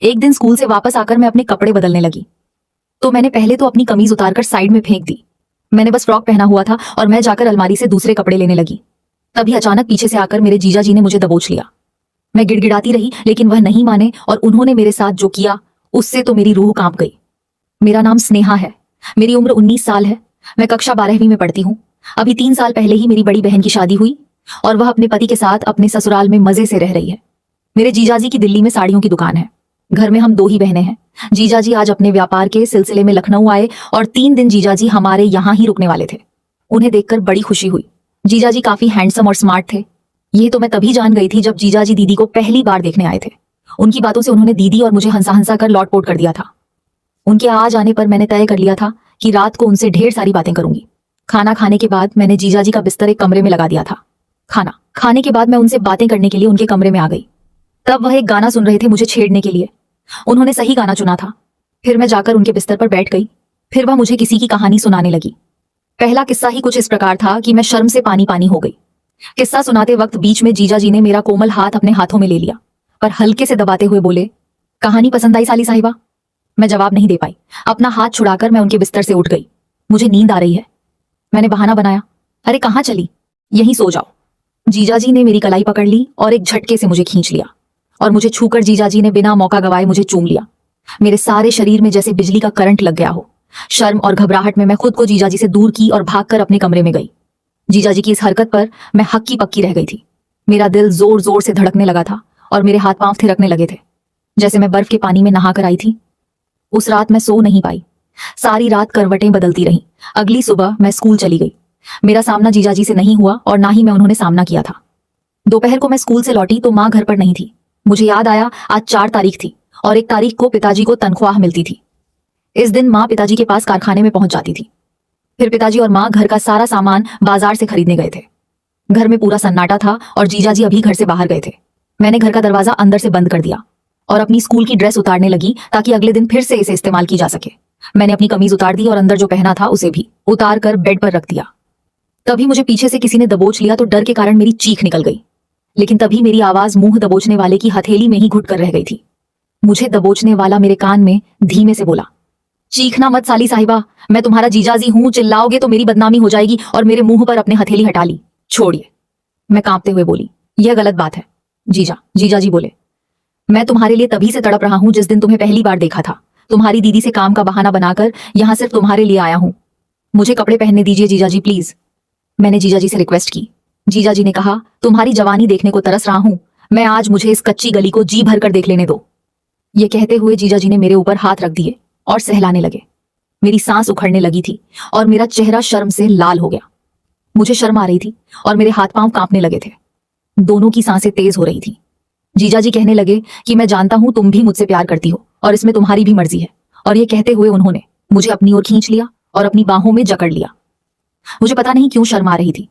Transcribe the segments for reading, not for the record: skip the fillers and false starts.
एक दिन स्कूल से वापस आकर मैं अपने कपड़े बदलने लगी तो मैंने पहले तो अपनी कमीज उतारकर साइड में फेंक दी। मैंने बस फ्रॉक पहना हुआ था और मैं जाकर अलमारी से दूसरे कपड़े लेने लगी। तभी अचानक पीछे से आकर मेरे जीजा जी ने मुझे दबोच लिया। मैं गिड़गिड़ाती रही लेकिन वह नहीं माने और उन्होंने मेरे साथ जो किया उससे तो मेरी रूह कांप गई। मेरा नाम स्नेहा है, मेरी उम्र 19 साल है। मैं कक्षा 12वीं में पढ़ती हूँ। अभी 3 साल पहले ही मेरी बड़ी बहन की शादी हुई और वह अपने पति के साथ अपने ससुराल में मजे से रह रही है। मेरे जीजाजी की दिल्ली में साड़ियों की दुकान है। घर में हम 2 ही बहनें हैं। जीजाजी आज अपने व्यापार के सिलसिले में लखनऊ आए और 3 दिन जीजाजी हमारे यहाँ ही रुकने वाले थे। उन्हें देखकर बड़ी खुशी हुई। जीजाजी काफी हैंडसम और स्मार्ट थे। ये तो मैं तभी जान गई थी जब जीजाजी दीदी को पहली बार देखने आए थे। उनकी बातों से उन्होंने दीदी और मुझे हंसा हंसा कर लौटपोट कर दिया था। उनके आ जाने पर मैंने तय कर लिया था कि रात को उनसे ढेर सारी बातें करूंगी। खाना खाने के बाद मैंने जीजाजी का बिस्तर एक कमरे में लगा दिया था। खाना खाने के बाद मैं उनसे बातें करने के लिए उनके कमरे में आ गई। तब वह एक गाना सुन रहे थे मुझे छेड़ने के लिए। उन्होंने सही गाना चुना था। फिर मैं जाकर उनके बिस्तर पर बैठ गई। फिर वह मुझे किसी की कहानी सुनाने लगी। पहला किस्सा ही कुछ इस प्रकार था कि मैं शर्म से पानी पानी हो गई। किस्सा सुनाते वक्त बीच में जीजाजी ने मेरा कोमल हाथ अपने हाथों में ले लिया पर हल्के से दबाते हुए बोले, कहानी पसंद आई साली साहिबा? मैं जवाब नहीं दे पाई। अपना हाथ छुड़ाकर मैं उनके बिस्तर से उठ गई। मुझे नींद आ रही है। मैंने बहाना बनाया, अरे कहाँ चली? यहीं सो जाओ। जीजाजी ने मेरी कलाई पकड़ ली और एक झटके से मुझे खींच लिया और मुझे छूकर जीजाजी ने बिना मौका गवाए मुझे चूम लिया। मेरे सारे शरीर में जैसे बिजली का करंट लग गया हो। शर्म और घबराहट में मैं खुद को जीजाजी से दूर की और भागकर अपने कमरे में गई। जीजाजी की इस हरकत पर मैं हक्की पक्की रह गई थी। मेरा दिल जोर जोर से धड़कने लगा था और मेरे हाथ पांव थिरकने लगे थे जैसे मैं बर्फ के पानी में नहा कर आई थी। उस रात मैं सो नहीं पाई। सारी रात करवटें बदलती रहीं। अगली सुबह मैं स्कूल चली गई। मेरा सामना जीजाजी से नहीं हुआ और ना ही मैं उन्होंने सामना किया था। दोपहर को मैं स्कूल से लौटी तो माँ घर पर नहीं थी। मुझे याद आया आज 4 तारीख थी और 1 तारीख को पिताजी को तनख्वाह मिलती थी। इस दिन माँ पिताजी के पास कारखाने में पहुंच जाती थी। फिर पिताजी और माँ घर का सारा सामान बाजार से खरीदने गए थे। घर में पूरा सन्नाटा था और जीजाजी अभी घर से बाहर गए थे। मैंने घर का दरवाजा अंदर से बंद कर दिया और अपनी स्कूल की ड्रेस उतारने लगी ताकि अगले दिन फिर से इसे इस्तेमाल की जा सके। मैंने अपनी कमीज उतार दी और अंदर जो पहना था उसे भी उतार कर बेड पर रख दिया। तभी मुझे पीछे से किसी ने दबोच लिया तो डर के कारण मेरी चीख निकल गई। लेकिन तभी मेरी आवाज मुंह दबोचने वाले की हथेली में ही घुट कर रह गई थी। मुझे दबोचने वाला मेरे कान में धीमे से बोला, चीखना मत साली साहिबा, मैं तुम्हारा जीजाजी हूं, चिल्लाओगे तो मेरी बदनामी हो जाएगी। और मेरे मुंह पर अपने हथेली हटा ली। छोड़िए, मैं कांपते हुए बोली, यह गलत बात है। जीजाजी बोले, मैं तुम्हारे लिए तभी से तड़प रहा हूं जिस दिन तुम्हें पहली बार देखा था। तुम्हारी दीदी से काम का बहाना बनाकर यहां सिर्फ तुम्हारे लिए आया हूं। मुझे कपड़े पहनने दीजिए जीजाजी प्लीज। मैंने जीजाजी से रिक्वेस्ट की। जीजाजी ने कहा, तुम्हारी जवानी देखने को तरस रहा हूं मैं, आज मुझे इस कच्ची गली को जी भर कर देख लेने दो। ये कहते हुए जीजाजी ने मेरे ऊपर हाथ रख दिए और सहलाने लगे। मेरी सांस उखड़ने लगी थी और मेरा चेहरा शर्म से लाल हो गया। मुझे शर्म आ रही थी और मेरे हाथ पांव कांपने लगे थे। दोनों की सांसें तेज हो रही थी। जीजाजी कहने लगे कि मैं जानता हूं तुम भी मुझसे प्यार करती हो और इसमें तुम्हारी भी मर्जी है। और ये कहते हुए उन्होंने मुझे अपनी ओर खींच लिया और अपनी बाहों में जकड़ लिया। मुझे पता नहीं क्यों शर्म आ रही थी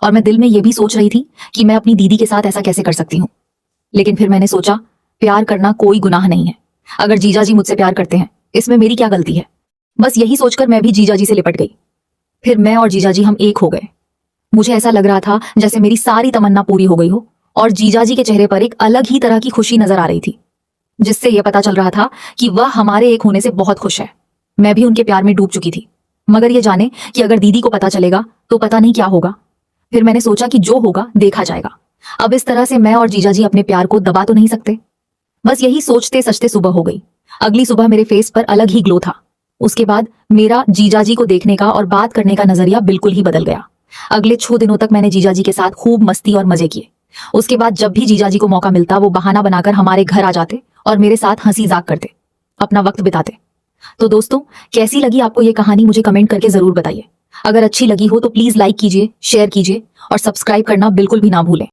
और मैं दिल में यह भी सोच रही थी कि मैं अपनी दीदी के साथ ऐसा कैसे कर सकती हूँ। लेकिन फिर मैंने सोचा, प्यार करना कोई गुनाह नहीं है। अगर जीजाजी मुझसे प्यार करते हैं इसमें मेरी क्या गलती है। बस यही सोचकर मैं भी जीजाजी से लिपट गई। फिर मैं और जीजाजी हम एक हो गए। मुझे ऐसा लग रहा था जैसे मेरी सारी तमन्ना पूरी हो गई हो और जीजाजी के चेहरे पर एक अलग ही तरह की खुशी नजर आ रही थी जिससे यह पता चल रहा था कि वह हमारे एक होने से बहुत खुश है। मैं भी उनके प्यार में डूब चुकी थी, मगर ये जाने कि अगर दीदी को पता चलेगा तो पता नहीं क्या होगा। फिर मैंने सोचा कि जो होगा देखा जाएगा। अब इस तरह से मैं और जीजाजी अपने प्यार को दबा तो नहीं सकते। बस यही सोचते सचते सुबह हो गई। अगली सुबह मेरे फेस पर अलग ही ग्लो था। उसके बाद मेरा जीजाजी को देखने का और बात करने का नजरिया बिल्कुल ही बदल गया। अगले 6 दिनों तक मैंने जीजाजी के साथ खूब मस्ती और मजे किए। उसके बाद जब भी जीजाजी को मौका मिलता वो बहाना बनाकर हमारे घर आ जाते और मेरे साथ हंसी मजाक करते, अपना वक्त बिताते। तो दोस्तों, कैसी लगी आपको ये कहानी मुझे कमेंट करके जरूर बताइए। अगर अच्छी लगी हो तो प्लीज लाइक कीजिए, शेयर कीजिए और सब्सक्राइब करना बिल्कुल भी ना भूलें।